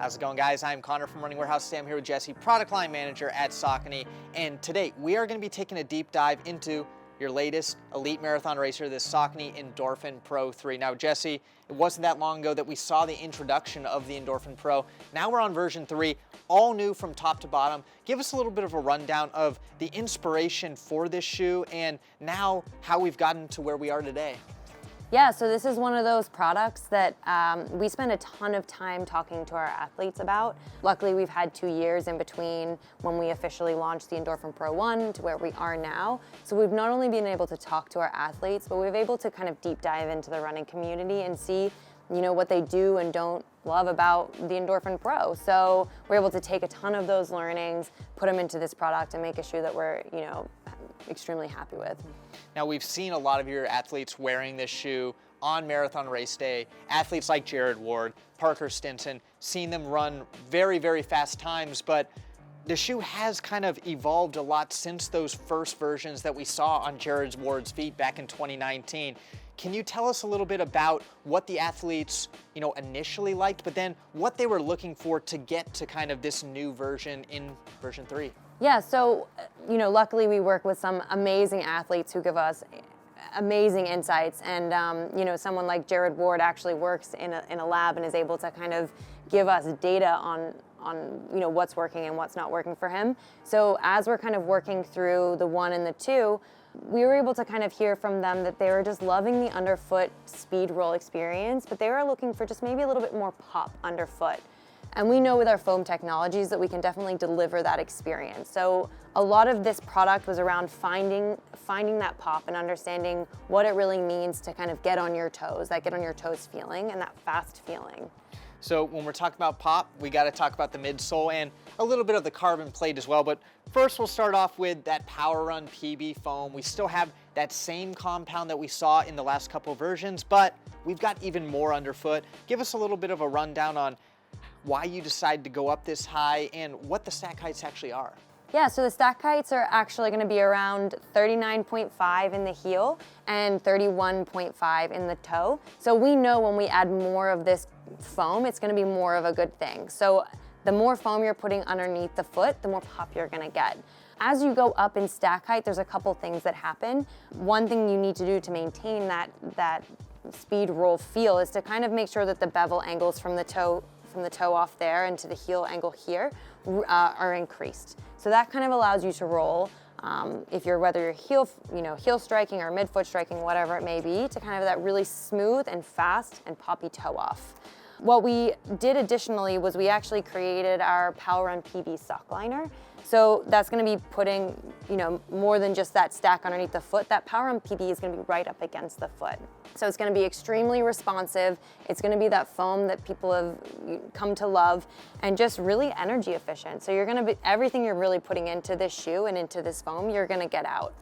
How's it going, guys? I'm Connor from Running Warehouse. Today I'm here with Jesse, product line manager at Saucony, and today we are going to be taking a deep dive into your latest elite marathon racer, this Saucony Endorphin Pro 3. Now, Jesse, it wasn't that long ago that we saw the introduction of the Endorphin Pro. Now we're on version 3, all new from top to bottom. Give us a little bit of a rundown of the inspiration for this shoe and now how we've gotten to where we are today. Yeah, so this is one of those products that we spend a ton of time talking to our athletes about. Luckily, we've had 2 years in between when we officially launched the Endorphin Pro 1 to where we are now. So we've not only been able to talk to our athletes, but we've been able to kind of deep dive into the running community and see, you know, what they do and don't love about the Endorphin Pro. So we're able to take a ton of those learnings, put them into this product and make a shoe that we're, you know, extremely happy with. Now, we've seen a lot of your athletes wearing this shoe on marathon race day. Athletes like Jared Ward, Parker Stinson, seen them run very, very fast times, but the shoe has kind of evolved a lot since those first versions that we saw on Jared Ward's feet back in 2019. Can you tell us a little bit about what the athletes, you know, initially liked, but then what they were looking for to get to kind of this new version in version 3? Yeah, so, you know, luckily we work with some amazing athletes who give us amazing insights. And, you know, someone like Jared Ward actually works in a lab and is able to kind of give us data on, you know, what's working and what's not working for him. So as we're kind of working through the 1 and the 2, we were able to kind of hear from them that they were just loving the underfoot speed roll experience, but they were looking for just maybe a little bit more pop underfoot. And we know with our foam technologies that we can definitely deliver that experience. So a lot of this product was around finding that pop and understanding what it really means to kind of get on your toes, that get on your toes feeling and that fast feeling. So when we're talking about pop, we got to talk about the midsole and a little bit of the carbon plate as well. But first we'll start off with that Power Run PB foam. We still have that same compound that we saw in the last couple versions, but we've got even more underfoot. Give us a little bit of a rundown on why you decided to go up this high and what the stack heights actually are. Yeah, so the stack heights are actually going to be around 39.5 in the heel and 31.5 in the toe. So we know when we add more of this foam, it's going to be more of a good thing. So the more foam you're putting underneath the foot, the more pop you're going to get. As you go up in stack height, there's a couple things that happen. One thing you need to do to maintain that speed roll feel is to kind of make sure that the bevel angles from the toe off there and to the heel angle here are increased. So that kind of allows you to roll, whether you're heel striking or midfoot striking, whatever it may be, to kind of have that really smooth and fast and poppy toe off. What we did additionally was we actually created our Power Run PB sock liner. So that's going to be putting, you know, more than just that stack underneath the foot. That Power Run PB is going to be right up against the foot. So it's going to be extremely responsive. It's going to be that foam that people have come to love and just really energy efficient. So you're going to be, everything you're really putting into this shoe and into this foam, you're going to get out.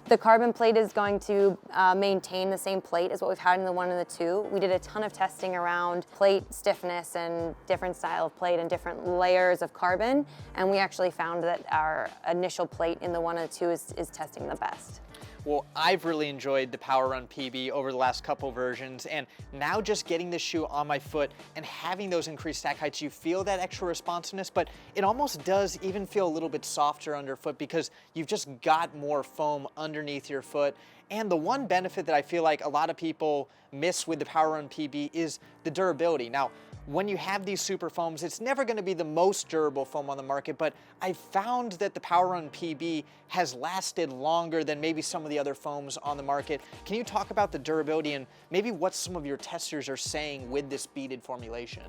The carbon plate is going to maintain the same plate as what we've had in the 1 and the 2. We did a ton of testing around plate stiffness and different style of plate and different layers of carbon, and we actually found that our initial plate in the 1 and the 2 is testing the best. Well, I've really enjoyed the Power Run PB over the last couple versions, and now just getting this shoe on my foot and having those increased stack heights, you feel that extra responsiveness, but it almost does even feel a little bit softer underfoot because you've just got more foam underneath your foot. And the one benefit that I feel like a lot of people miss with the Power Run PB is the durability. Now, when you have these super foams, it's never going to be the most durable foam on the market, but I found that the Power Run PB has lasted longer than maybe some of the other foams on the market. Can you talk about the durability and maybe what some of your testers are saying with this beaded formulation?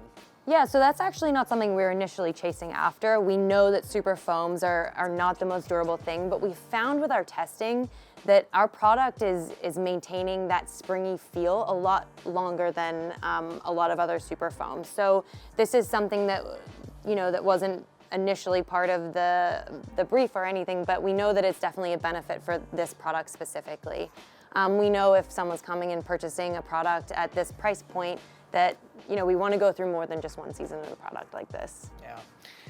Yeah, so that's actually not something we were initially chasing after. We know that super foams are not the most durable thing, but we found with our testing that our product is maintaining that springy feel a lot longer than a lot of other super foams. So this is something that, you know, that wasn't initially part of the brief or anything, but we know that it's definitely a benefit for this product specifically. We know if someone's coming and purchasing a product at this price point that, you know, we want to go through more than just one season of a product like this. Yeah.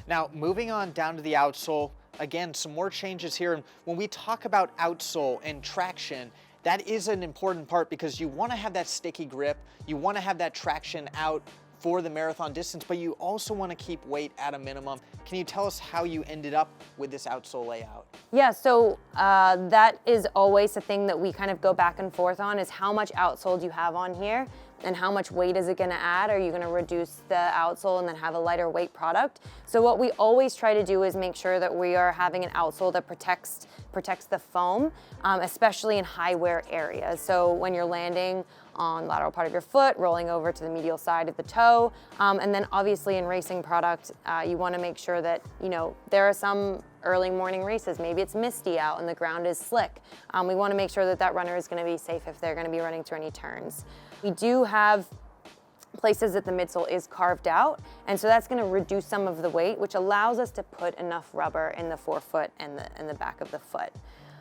Now, moving on down to the outsole, again, some more changes here. And when we talk about outsole and traction, that is an important part because you want to have that sticky grip. You want to have that traction out for the marathon distance, but you also want to keep weight at a minimum. Can you tell us how you ended up with this outsole layout? Yeah, so that is always the thing that we kind of go back and forth on, is how much outsole do you have on here and how much weight is it going to add? Are you going to reduce the outsole and then have a lighter weight product? So what we always try to do is make sure that we are having an outsole that protects the foam, especially in high wear areas. So when you're landing on the lateral part of your foot, rolling over to the medial side of the toe, and then obviously in racing product, you want to make sure that, you know, there are some early morning races, maybe it's misty out and the ground is slick. We want to make sure that that runner is going to be safe if they're going to be running through any turns. We do have places that the midsole is carved out, and so that's going to reduce some of the weight, which allows us to put enough rubber in the forefoot and the back of the foot.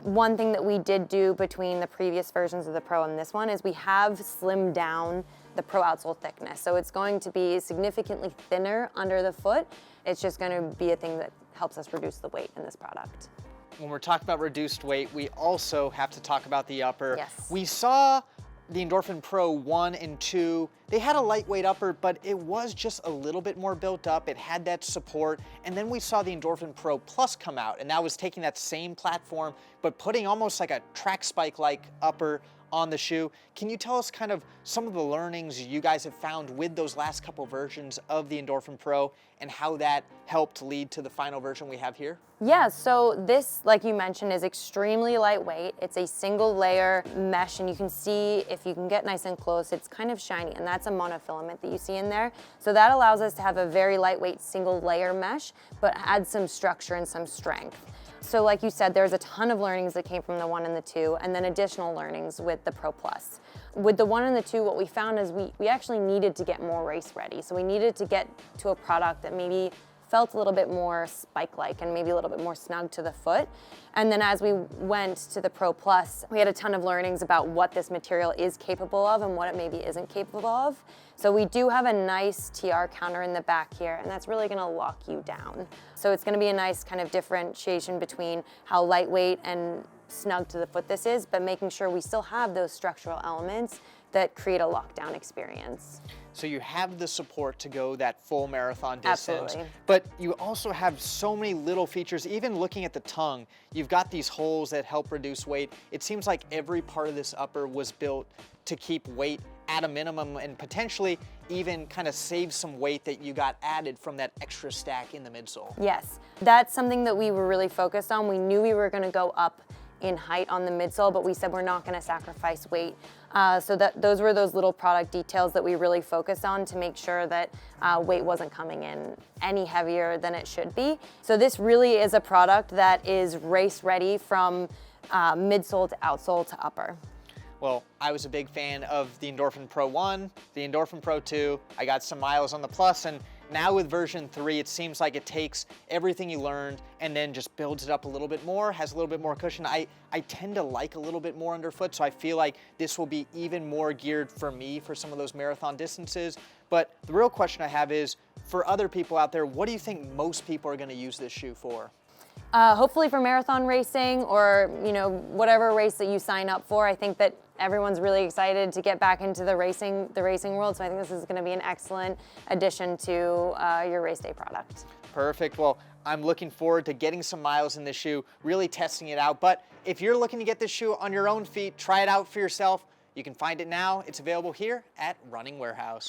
One thing that we did do between the previous versions of the Pro and this one is we have slimmed down the Pro outsole thickness. So it's going to be significantly thinner under the foot. It's just going to be a thing that helps us reduce the weight in this product. When we're talking about reduced weight, we also have to talk about the upper. Yes. We saw the Endorphin Pro 1 and 2, they had a lightweight upper, but it was just a little bit more built up. It had that support. And then we saw the Endorphin Pro Plus come out, and that was taking that same platform, but putting almost like a track spike-like upper on the shoe. Can you tell us kind of some of the learnings you guys have found with those last couple versions of the Endorphin Pro and how that helped lead to the final version we have here? Yeah, so this, like you mentioned, is extremely lightweight. It's a single layer mesh, and you can see, if you can get nice and close, it's kind of shiny, and that's a monofilament that you see in there. So that allows us to have a very lightweight single layer mesh, but add some structure and some strength. So like you said, there's a ton of learnings that came from the 1 and the 2, and then additional learnings with the Pro Plus. With the 1 and the 2, what we found is we actually needed to get more race ready. So we needed to get to a product that maybe felt a little bit more spike-like and maybe a little bit more snug to the foot. And then as we went to the Pro Plus, we had a ton of learnings about what this material is capable of and what it maybe isn't capable of. So we do have a nice TR counter in the back here, and that's really gonna lock you down. So it's gonna be a nice kind of differentiation between how lightweight and snug to the foot this is, but making sure we still have those structural elements that create a lockdown experience. So you have the support to go that full marathon distance, Absolutely. but you also have so many little features. Even looking at the tongue, you've got these holes that help reduce weight. It seems like every part of this upper was built to keep weight at a minimum and potentially even kind of save some weight that you got added from that extra stack in the midsole. Yes, that's something that we were really focused on. We knew we were gonna go up in height on the midsole, but we said we're not gonna sacrifice weight. So those were those little product details that we really focused on to make sure that weight wasn't coming in any heavier than it should be. So this really is a product that is race ready from midsole to outsole to upper. Well, I was a big fan of the Endorphin Pro 1, the Endorphin Pro 2. I got some miles on the Plus, and now with version 3, it seems like it takes everything you learned and then just builds it up a little bit more, has a little bit more cushion. I tend to like a little bit more underfoot, so I feel like this will be even more geared for me for some of those marathon distances. But the real question I have is, for other people out there, what do you think most people are gonna use this shoe for? Hopefully for marathon racing, or whatever race that you sign up for. I think that everyone's really excited to get back into the racing world, so I think this is going to be an excellent addition to your race day product. Perfect. Well, I'm looking forward to getting some miles in this shoe, really testing it out. But if you're looking to get this shoe on your own feet, try it out for yourself. You can find it now. It's available here at Running Warehouse.